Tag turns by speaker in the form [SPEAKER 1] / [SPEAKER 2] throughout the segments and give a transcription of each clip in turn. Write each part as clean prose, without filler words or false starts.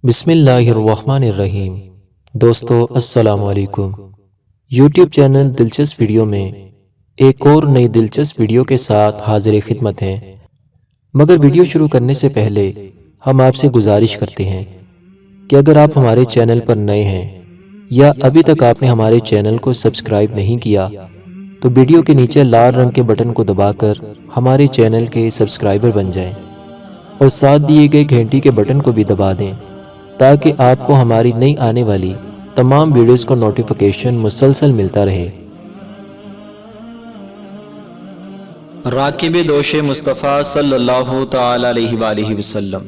[SPEAKER 1] بسم اللہ الرحمن الرحیم۔ دوستو السلام علیکم۔ یوٹیوب چینل دلچسپ ویڈیو میں ایک اور نئی دلچسپ ویڈیو کے ساتھ حاضر خدمت ہیں، مگر ویڈیو شروع کرنے سے پہلے ہم آپ سے گزارش کرتے ہیں کہ اگر آپ ہمارے چینل پر نئے ہیں یا ابھی تک آپ نے ہمارے چینل کو سبسکرائب نہیں کیا تو ویڈیو کے نیچے لال رنگ کے بٹن کو دبا کر ہمارے چینل کے سبسکرائبر بن جائیں اور ساتھ دیے گئے گھنٹی کے بٹن کو بھی دبا دیں تاکہ آپ کو ہماری نئی آنے والی تمام ویڈیوز کو نوٹیفیکیشن مسلسل ملتا رہے۔
[SPEAKER 2] راکب دوش مصطفیٰ صلی اللہ تعالی علیہ وآلہ وسلم،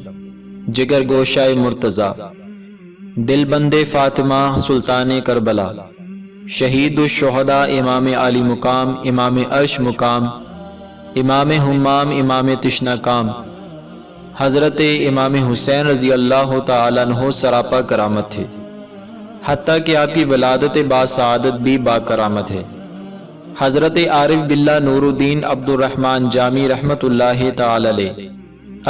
[SPEAKER 2] جگر گوشائے مرتضی، دل بند فاطمہ سلطان کربلا، شہید الشہداء امام علی مقام، امام عرش مقام، امام حمام، امام تشنہ کام، حضرت امام حسین رضی اللہ تعالیٰ عنہ سراپا کرامت تھے، حتیٰ کہ آپ کی ولادت باسعادت بھی با کرامت ہے۔ حضرت عارف باللہ نور الدین عبد الرحمن جامی رحمت اللہ تعالی علیہ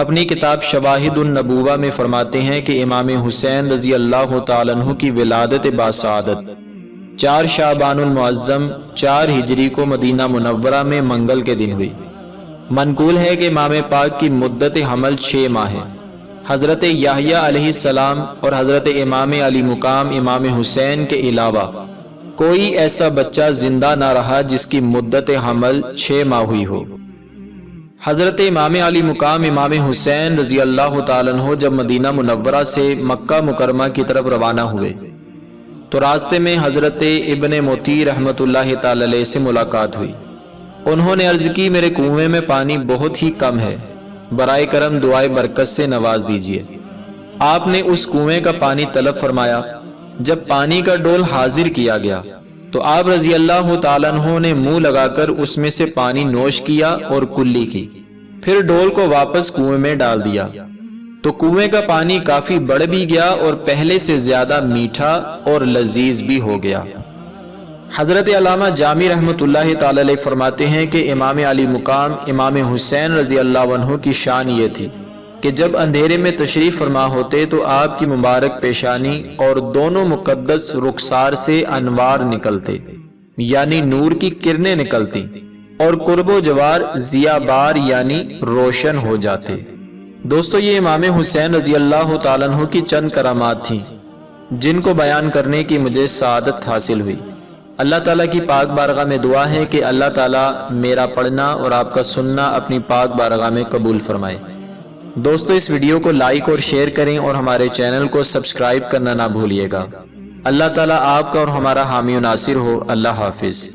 [SPEAKER 2] اپنی کتاب شواہد النبوہ میں فرماتے ہیں کہ امام حسین رضی اللہ تعالیٰ عنہ کی ولادت باسعادت 4 شعبان المعظم 4 ہجری کو مدینہ منورہ میں منگل کے دن ہوئی۔ منقول ہے کہ امام پاک کی مدت حمل 6 ماہ ہے۔ حضرت یحییٰ علیہ السلام اور حضرت امام علی مقام امام حسین کے علاوہ کوئی ایسا بچہ زندہ نہ رہا جس کی مدت حمل 6 ماہ ہوئی ہو۔ حضرت امام علی مقام امام حسین رضی اللہ تعالیٰ عنہ جب مدینہ منورہ سے مکہ مکرمہ کی طرف روانہ ہوئے تو راستے میں حضرت ابن موتی رحمت اللہ تعالی علیہ سے ملاقات ہوئی۔ انہوں نے عرض کی، میرے کنویں میں پانی بہت ہی کم ہے، برائے کرم دعائے برکت سے نواز دیجیے۔ آپ نے اس کنویں کا پانی طلب فرمایا۔ جب پانی کا ڈول حاضر کیا گیا تو آپ رضی اللہ تعالیٰ عنہ نے منہ لگا کر اس میں سے پانی نوش کیا اور کلی کی، پھر ڈول کو واپس کنویں میں ڈال دیا تو کنویں کا پانی کافی بڑھ بھی گیا اور پہلے سے زیادہ میٹھا اور لذیذ بھی ہو گیا۔ حضرت علامہ جامی رحمت اللہ تعالی علیہ فرماتے ہیں کہ امام علی مقام امام حسین رضی اللہ عنہ کی شان یہ تھی کہ جب اندھیرے میں تشریف فرما ہوتے تو آپ کی مبارک پیشانی اور دونوں مقدس رخسار سے انوار نکلتے، یعنی نور کی کرنیں نکلتی اور قرب و جوار ضیاء بار یعنی روشن ہو جاتے۔ دوستو، یہ امام حسین رضی اللہ تعالیٰ عنہ کی چند کرامات تھیں جن کو بیان کرنے کی مجھے سعادت حاصل ہوئی۔ اللہ تعالیٰ کی پاک بارگاہ میں دعا ہے کہ اللہ تعالیٰ میرا پڑھنا اور آپ کا سننا اپنی پاک بارگاہ میں قبول فرمائے۔ دوستو، اس ویڈیو کو لائک اور شیئر کریں اور ہمارے چینل کو سبسکرائب کرنا نہ بھولیے گا۔ اللہ تعالیٰ آپ کا اور ہمارا حامی و ناصر ہو۔ اللہ حافظ۔